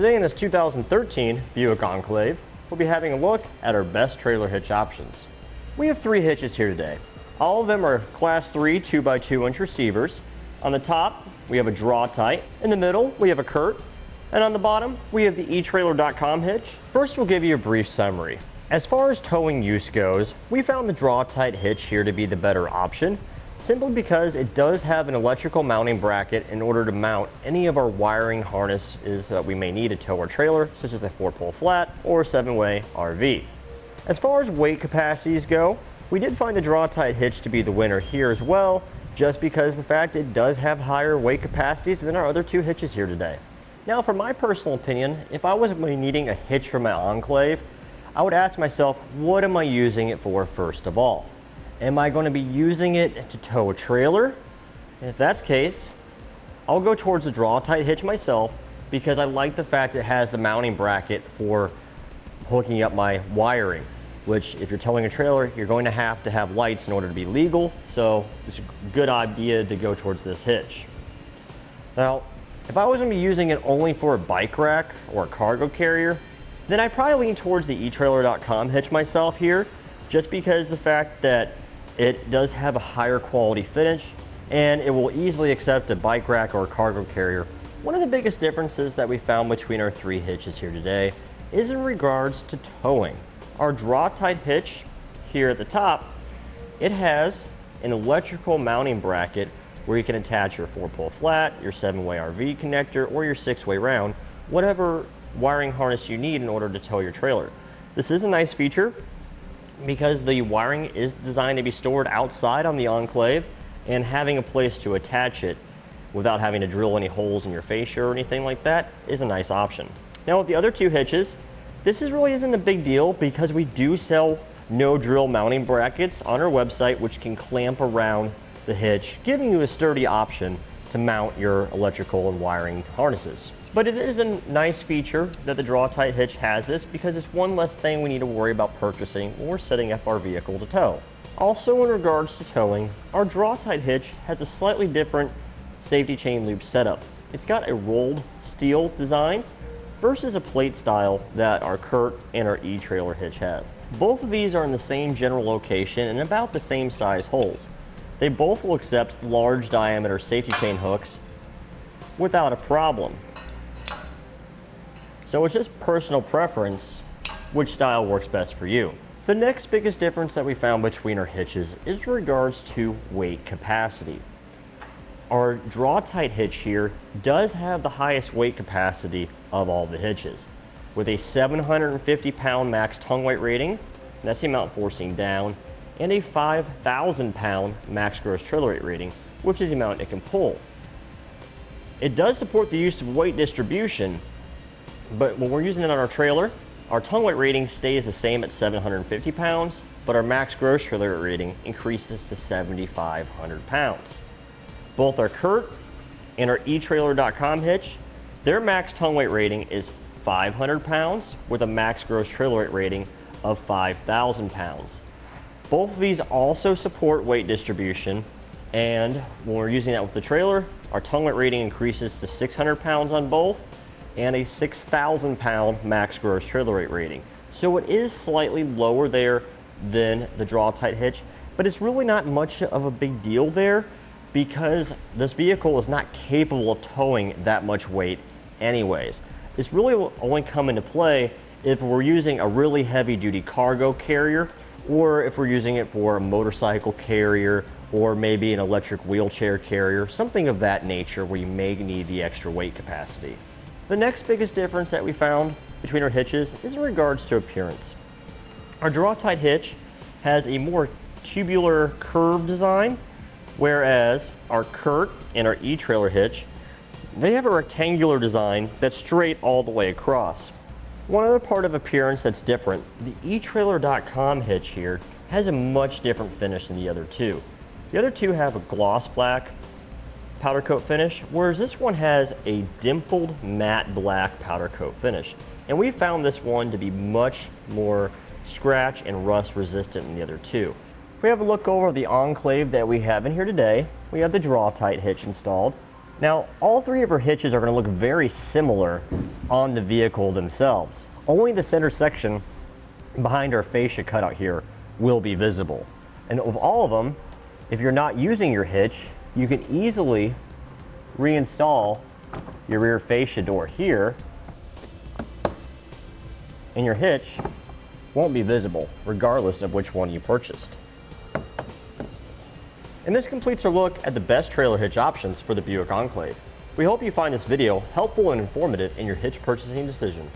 Today in this 2013 Buick Enclave, we'll be having a look at our best trailer hitch options. We have 3 hitches here today. All of them are Class 3 2x2 inch receivers. On the top, we have a Draw-Tite. In the middle, we have a Curt. And on the bottom, we have the etrailer.com hitch. First, we'll give you a brief summary. As far as towing use goes, we found the Draw-Tite hitch here to be the better option, simply because it does have an electrical mounting bracket in order to mount any of our wiring harnesses that we may need to tow our trailer, such as a 4-pole flat or a 7-way RV. As far as weight capacities go, we did find the Draw-Tite hitch to be the winner here as well, just because the fact it does have higher weight capacities than our other 2 hitches here today. Now, for my personal opinion, if I was needing a hitch for my Enclave, I would ask myself, what am I using it for first of all? Am I going to be using it to tow a trailer? And if that's the case, I'll go towards the Draw-Tite hitch myself, because I like the fact it has the mounting bracket for hooking up my wiring, which if you're towing a trailer, you're going to have lights in order to be legal, so it's a good idea to go towards this hitch. Now, if I was going to be using it only for a bike rack or a cargo carrier, then I probably lean towards the etrailer.com hitch myself here, just because the fact that it does have a higher quality finish and it will easily accept a bike rack or a cargo carrier. One of the biggest differences that we found between our 3 hitches here today is in regards to towing. Our Draw-Tite hitch here at the top, it has an electrical mounting bracket where you can attach your 4-pole flat, your 7-way RV connector, or your 6-way round, whatever wiring harness you need in order to tow your trailer. This is a nice feature because the wiring is designed to be stored outside on the Enclave, and having a place to attach it without having to drill any holes in your fascia or anything like that is a nice option. Now, with the other 2 hitches, this really isn't a big deal because we do sell no drill mounting brackets on our website, which can clamp around the hitch, giving you a sturdy option to mount your electrical and wiring harnesses. But it is a nice feature that the Draw-Tite hitch has this, because it's one less thing we need to worry about purchasing when we're setting up our vehicle to tow. Also, in regards to towing, our Draw-Tite hitch has a slightly different safety chain loop setup. It's got a rolled steel design versus a plate style that our Curt and our etrailer hitch have. Both of these are in the same general location and about the same size holes. They both will accept large diameter safety chain hooks without a problem. So it's just personal preference which style works best for you. The next biggest difference that we found between our hitches is in regards to weight capacity. Our Draw-Tite hitch here does have the highest weight capacity of all the hitches, with a 750-pound max tongue weight rating, and that's the amount forcing down, and a 5,000-pound max gross trailer weight rating, which is the amount it can pull. It does support the use of weight distribution, but when we're using it on our trailer, our tongue weight rating stays the same at 750 pounds, but our max gross trailer weight rating increases to 7,500 pounds. Both our Curt and our etrailer.com hitch, their max tongue weight rating is 500 pounds with a max gross trailer weight rating of 5,000 pounds. Both of these also support weight distribution, and when we're using that with the trailer, our tongue weight rating increases to 600 pounds on both, and a 6,000 pound max gross trailer weight rating. So it is slightly lower there than the Draw-Tite hitch, but it's really not much of a big deal there because this vehicle is not capable of towing that much weight anyways. It's really only come into play if we're using a really heavy duty cargo carrier, or if we're using it for a motorcycle carrier, or maybe an electric wheelchair carrier, something of that nature where you may need the extra weight capacity. The next biggest difference that we found between our hitches is in regards to appearance. Our Draw-Tite hitch has a more tubular curved design, whereas our Curt and our etrailer hitch, they have a rectangular design that's straight all the way across. One other part of appearance that's different, the etrailer.com hitch here has a much different finish than the other 2. The other 2 have a gloss black powder coat finish, whereas this one has a dimpled matte black powder coat finish. And we found this one to be much more scratch and rust resistant than the other 2. If we have a look over the Enclave that we have in here today, we have the Draw-Tite hitch installed. Now, all three of our hitches are going to look very similar on the vehicle themselves. Only the center section behind our fascia cutout here will be visible. And of all of them, if you're not using your hitch, you can easily reinstall your rear fascia door here, and your hitch won't be visible regardless of which one you purchased. And this completes our look at the best trailer hitch options for the Buick Enclave. We hope you find this video helpful and informative in your hitch purchasing decision.